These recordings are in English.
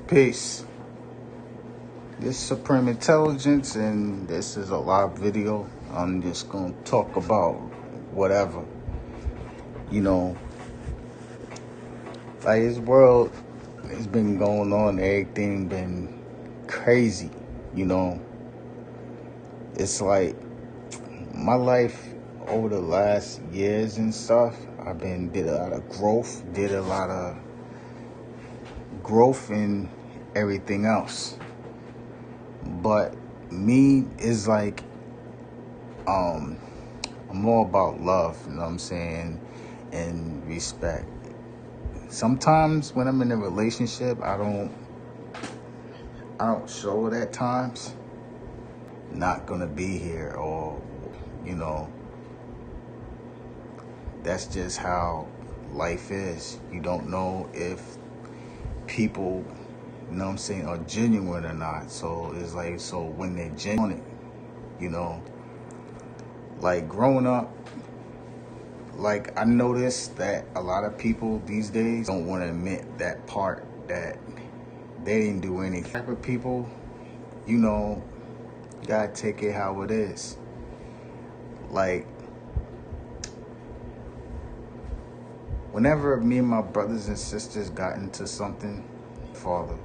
Peace. This is Supreme Intelligence, and this is a live video. I'm just gonna talk about whatever. Like this world has been going on, everything been crazy, It's like my life over the last years and stuff, did a lot of growth in everything else. But me is like, I'm more about love, you know what I'm saying, and respect. Sometimes when I'm in a relationship, I don't show it at times. Not gonna be here, or that's just how life is. You don't know if people, are genuine or not. So it's like, so when they're genuine, like growing up, like I noticed that a lot of people these days don't want to admit that part that they didn't do anything. Type of people, you gotta take it how it is. Like, whenever me and my brothers and sisters got into something, father,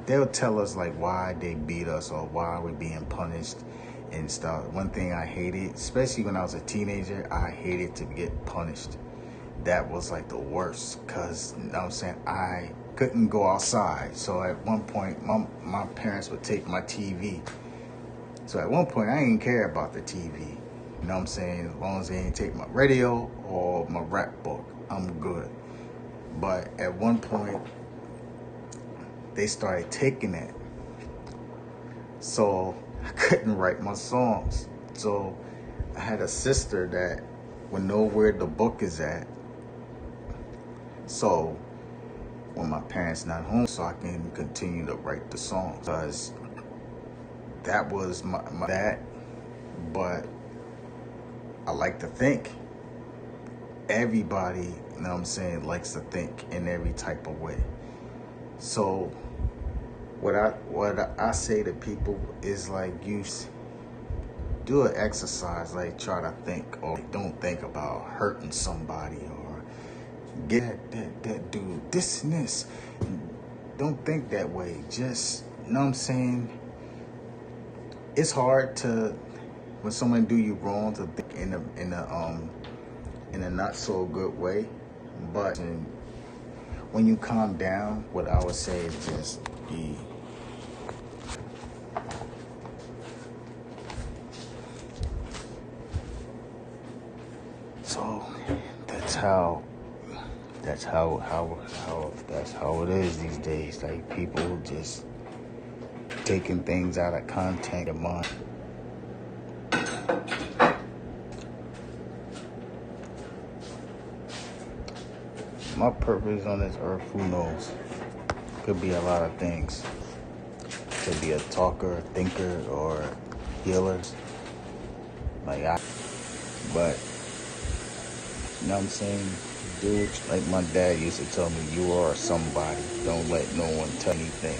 they'll tell us like why they beat us or why we're being punished and stuff. One thing I hated, especially when I was a teenager, I hated to get punished. That was like the worst, because I couldn't go outside. So at one point, my parents would take my TV. So at one point, I didn't care about the TV. As long as they didn't take my radio or my rap book, I'm good. But at one point, they started taking it. So I couldn't write my songs. So I had a sister that would know where the book is at. So when my parents not home, so I can continue to write the songs. Because that was my that. But I like to think. Everybody, likes to think in every type of way. So what I say to people is like, you do an exercise, like try to think, or don't think about hurting somebody or get that dude this and this. Don't think that way. Just, it's hard to, when someone do you wrong, to think in a not so good way. But when you calm down, what I would say is just be. So that's how it is these days. Like, people just taking things out of context of mind. My purpose on this earth, who knows? Could be a lot of things. Could be a talker, thinker, or healer. But, dude, like my dad used to tell me, you are somebody. Don't let no one tell anything.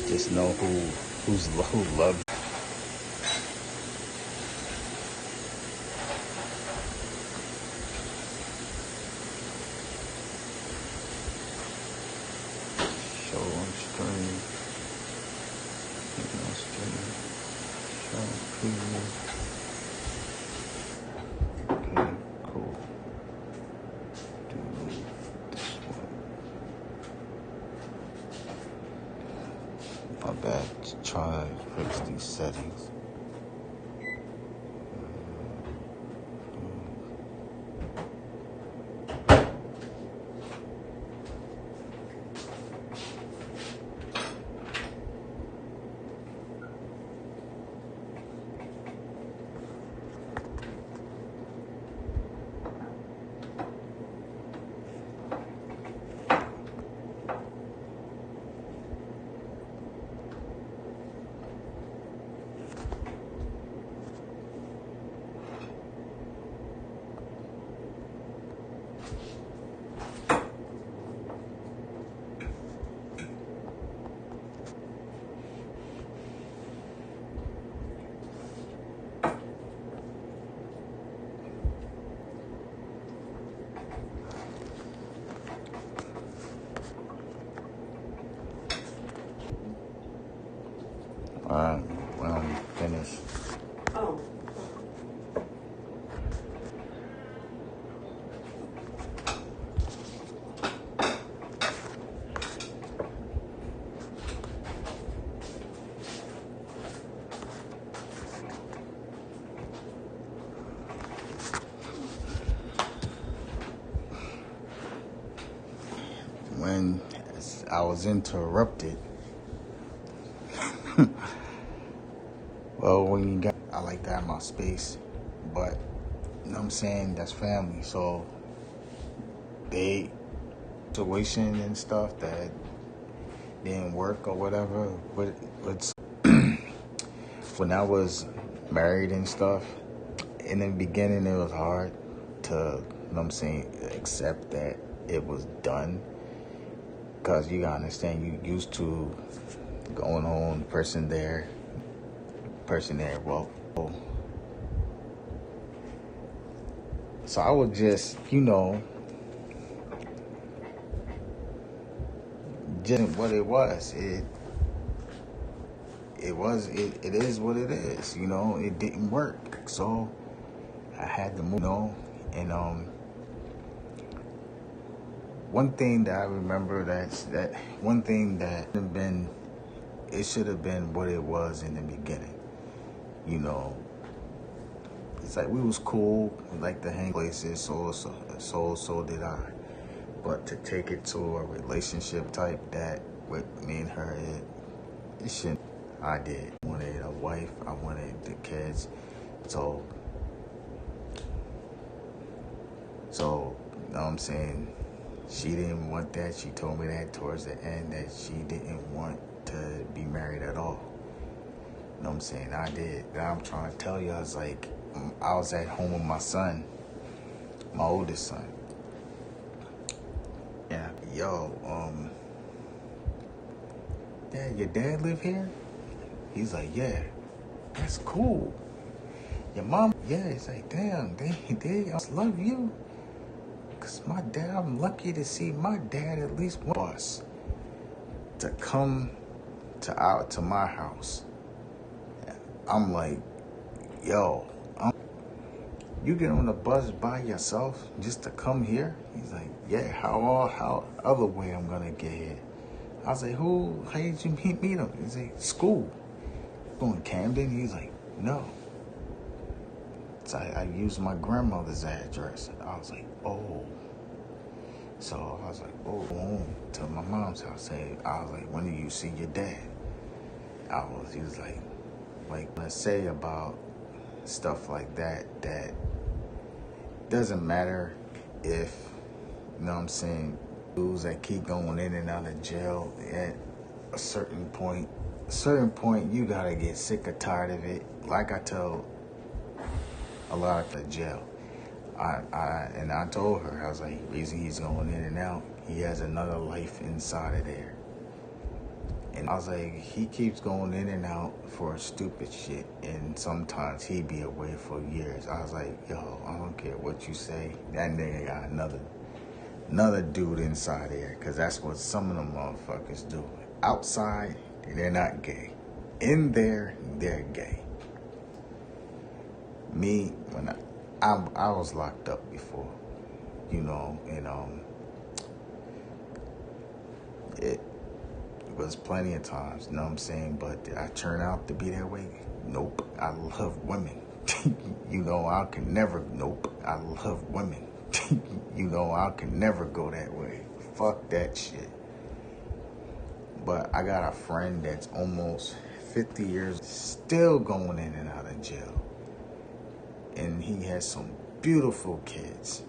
Just know who loves you. Show on stream. Show preview. Okay, cool. Do this one. My bad. Try to fix these settings. when I'm finished. Oh. When I was interrupted, well, when you got, I like to have my space, but you know what I'm saying, that's family. So they situation and stuff that didn't work or whatever. But it's when I was married and stuff, in the beginning it was hard to, you know what I'm saying, accept that it was done. Because you gotta understand, you used to going home, person there, well. So I would just, just what it was. It is what it is, it didn't work. So I had to move, and one thing that I remember that one thing that it should have been what it was in the beginning. It's like we was cool, we liked to hang places, so did I. But to take it to a relationship type that with me and her, it shouldn't. I did. I wanted a wife, I wanted the kids, so you know what I'm saying? She didn't want that. She told me that towards the end, that she didn't want to be married at all. You know what I'm saying? I did. And I'm trying to tell you, I was at home with my son, my oldest son. Yeah. Dad, your dad live here? He's like, yeah. That's cool. Your mom? Yeah. He's like, damn, they just love you. Because my dad, I'm lucky to see my dad at least once to come to my house. I'm like, yo, you get on the bus by yourself just to come here? He's like, yeah, how other way I'm gonna get here? I was like, how did you meet him? He's like, school. Going to Camden? He's like, no. So I used my grandmother's address. I was like, oh. So I was like, oh, home to my mom's house. I was like, when do you see your dad? He was like, let's say about stuff like that doesn't matter if, you know what I'm saying, dudes that keep going in and out of jail at a certain point, you gotta get sick or tired of it. Like I tell a lot of jail. I told her, I was like, the reason he's going in and out, he has another life inside of there. And I was like, he keeps going in and out for stupid shit, and sometimes he be away for years. I was like, yo, I don't care what you say. That nigga got another dude inside there, because that's what some of them motherfuckers do. Outside, they're not gay. In there, they're gay. Me, when I was locked up before, and it was plenty of times, you know what I'm saying? But did I turn out to be that way? Nope. I love women. I can never, nope. I love women. I can never go that way. Fuck that shit. But I got a friend that's almost 50 years, still going in and out of jail. And he has some beautiful kids.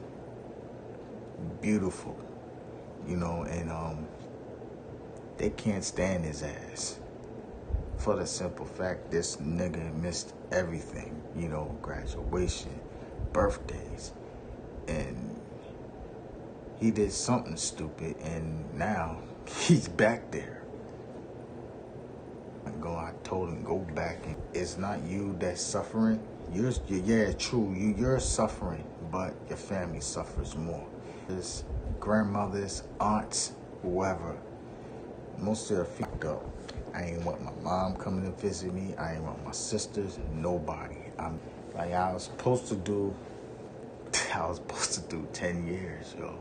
Beautiful. And they can't stand his ass. For the simple fact, this nigga missed everything. Graduation, birthdays. And he did something stupid, and now he's back there. I told him, go back. And it's not you that's suffering. Yeah, true, you're suffering, but your family suffers more. His grandmothers, aunts, whoever, most of the fucked up. I ain't want my mom coming to visit me. I ain't want my sisters, nobody. I'm like, I was supposed to do 10 years, yo.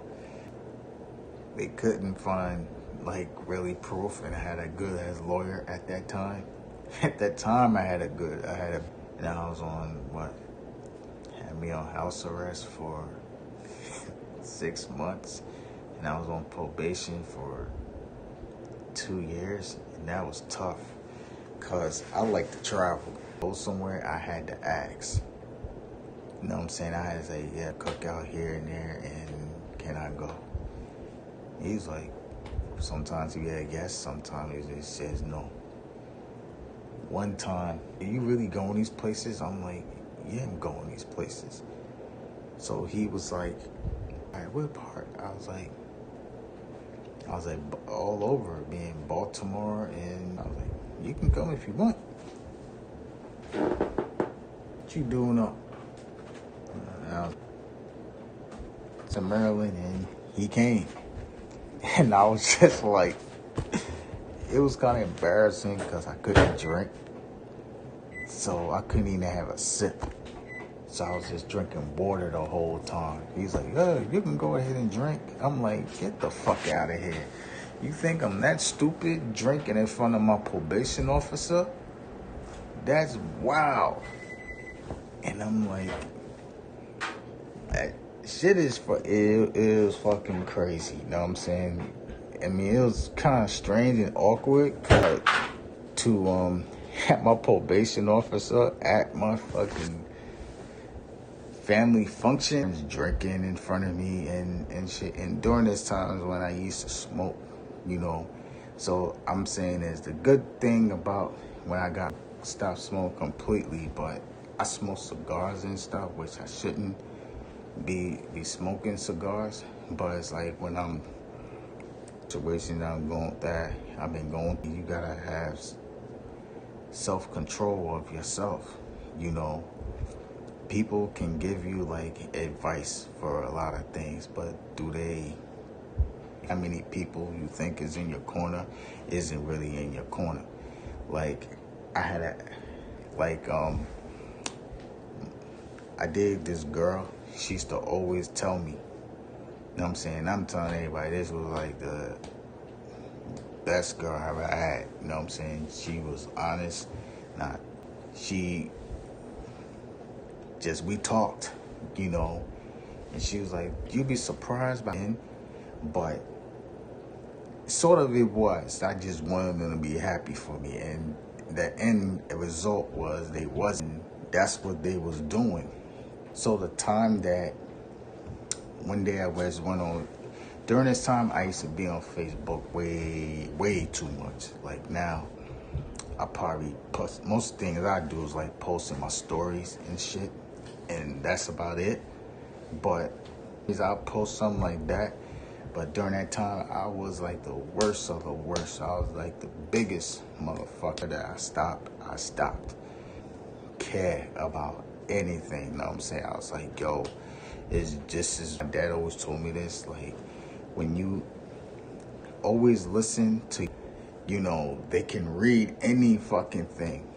They couldn't find like really proof, and I had a good ass lawyer at that time. At that time, and I was on had me on house arrest for 6 months, and I was on probation for 2 years, and that was tough, cause I like to travel. Go somewhere, I had to ask. You know what I'm saying? I had to say, yeah, cook out here and there, and can I go? He's like, sometimes he had yes, sometimes he just says no. One time, you really going these places? I'm like, yeah, I'm going these places. So he was like, all right, what part? I was like, all over, being Baltimore, and I was like, you can come if you want. What you doing up? I was to Maryland, and he came. And I was just like, it was kind of embarrassing because I couldn't drink. So I couldn't even have a sip. So I was just drinking water the whole time. He's like, yeah, you can go ahead and drink. I'm like, get the fuck out of here. You think I'm that stupid drinking in front of my probation officer? That's wow. And I'm like, that shit is it is fucking crazy. You know what I'm saying? I mean, it was kind of strange and awkward to have my probation officer at my fucking family function drinking in front of me and shit. And during this time when I used to smoke, you know. So I'm saying is the good thing about when I got stopped smoking completely, but I smoke cigars and stuff, which I shouldn't be smoking cigars. But it's like when I'm situation I'm going that I've been going through, you gotta have self-control of yourself. You know, people can give you like advice for a lot of things, but how many people you think is in your corner isn't really in your corner? Like I did this girl, she used to always tell me, you know what I'm saying? I'm telling everybody, this was like the best girl I ever had. You know what I'm saying? She was honest. We talked, you know, and she was like, you'd be surprised by him, but sort of it was. I just wanted them to be happy for me, and the end result was they wasn't. That's what they was doing. So the time that one day I went on, during this time I used to be on Facebook way too much. Like now, I probably post, most things I do is like posting my stories and shit, and that's about it. But I'll post something like that. But during that time, I was like the worst of the worst. I was like the biggest motherfucker that I stopped care about anything. You know what I'm saying? I was like, yo, it's just as my dad always told me this, like, when you always listen to, you know, they can read any fucking thing.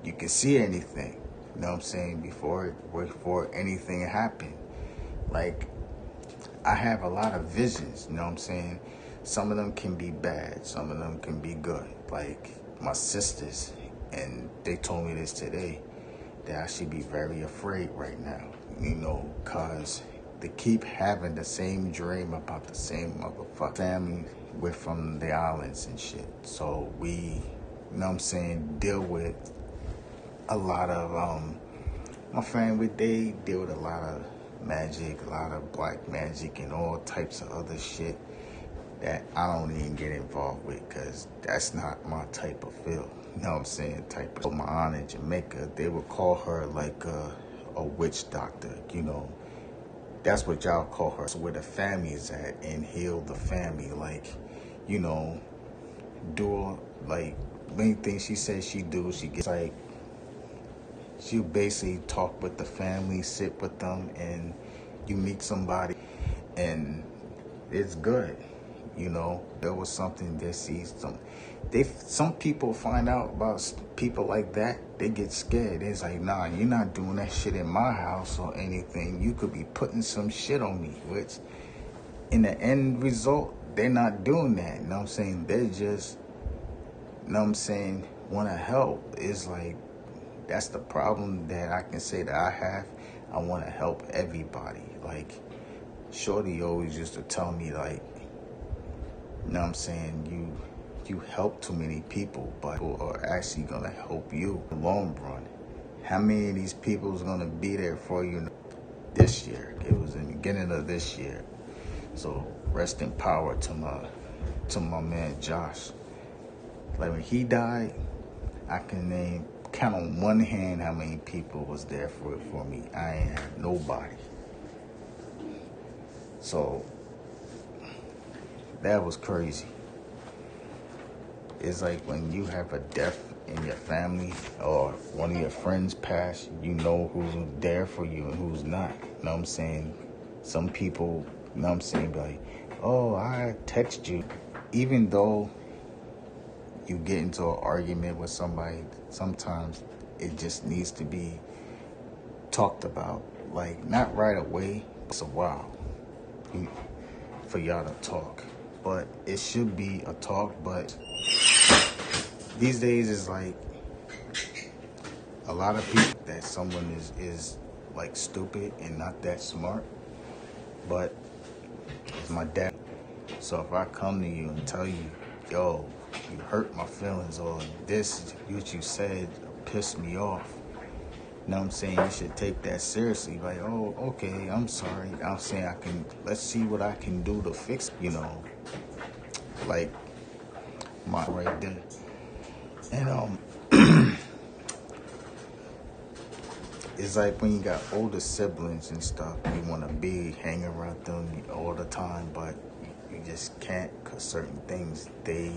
You can see anything, you know what I'm saying, before anything happened. Like, I have a lot of visions, you know what I'm saying? Some of them can be bad, some of them can be good. Like my sisters, and they told me this today, that I should be very afraid right now, you know, cause they keep having the same dream about the same motherfucking family. We're from the islands and shit. So we, you know what I'm saying, deal with a lot of, my family, they deal with a lot of magic, a lot of black magic and all types of other shit that I don't even get involved with, because that's not my type of field. You know what I'm saying? Type of my aunt in Jamaica, they would call her like a witch doctor, you know. That's what y'all call her. So where the family is at, and heal the family, like, you know, do like many things she says she do. She gets like, she'll basically talk with the family, sit with them, and you meet somebody, and it's good. You know, there was something they see. Some people find out about people like that. They get scared. It's like, nah, you're not doing that shit in my house or anything. You could be putting some shit on me, which in the end result, they're not doing that. You know what I'm saying? They're just, you know what I'm saying, want to help. It's like, that's the problem that I can say that I have. I want to help everybody. Like, Shorty always used to tell me, like, you know what I'm saying, you help too many people, but people are actually going to help you in the long run. How many of these people is going to be there for you this year? It was in the beginning of this year. So rest in power to my man Josh. Like, when he died, I can count on one hand how many people was there for me. I ain't had nobody. So that was crazy. It's like when you have a death in your family or one of your friends pass, you know who's there for you and who's not. You know what I'm saying? Some people, you know what I'm saying, be like, oh, I text you. Even though you get into an argument with somebody, sometimes it just needs to be talked about. Like, not right away, it's a while for y'all to talk. But it should be a talk, but these days it's like a lot of people that someone is like stupid and not that smart. But it's my dad. So if I come to you and tell you, yo, you hurt my feelings, or this, what you said pissed me off, you know what I'm saying, you should take that seriously. Like, oh, okay, I'm sorry. I'm saying let's see what I can do to fix it, you know. Like, my right there. And it's like when you got older siblings and stuff, you want to be hanging around them all the time, but you just can't, because certain things they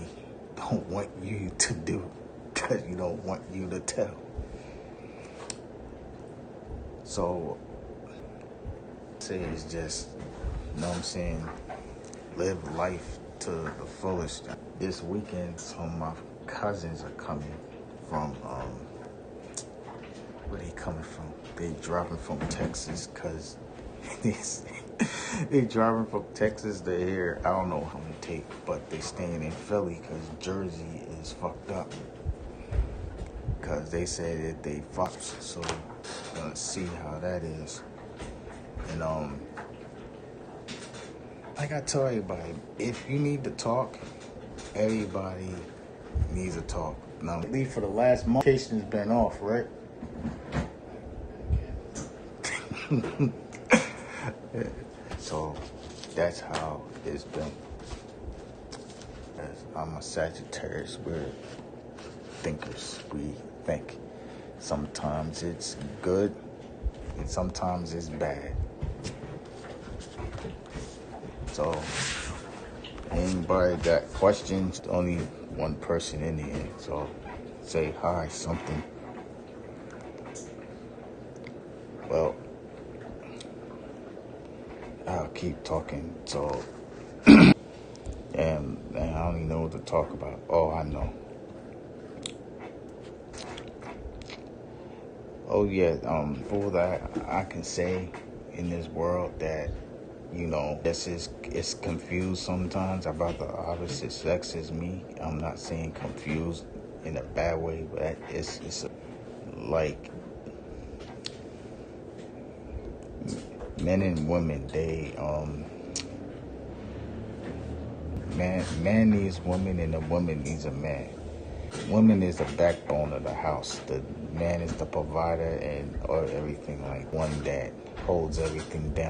don't want you to do, because you don't want you to tell. So, say it's just, you know what I'm saying, live life to the fullest. This weekend, some of my cousins are coming from, where they coming from? They driving from Texas, because they driving from Texas to here. I don't know how many take, but they staying in Philly because Jersey is fucked up. Because they said that they fucked, so gonna see how that is. And like I tell everybody, if you need to talk, everybody needs to talk. Now, at least for the last month, vacation's been off, right? So that's how it's been. As I'm a Sagittarius, we're thinkers. We think. Sometimes it's good and sometimes it's bad. So anybody got questions? Only one person in here, so say hi, something. Well, I'll keep talking. So and I don't even know what to talk about. Oh, I know. Oh yeah, for that I can say in this world that, you know, it's confused sometimes about the opposite sex as me. I'm not saying confused in a bad way, but it's like men and women, they man needs woman and a woman needs a man. Woman is the backbone of the house. The man is the provider and or everything, like one that holds everything down.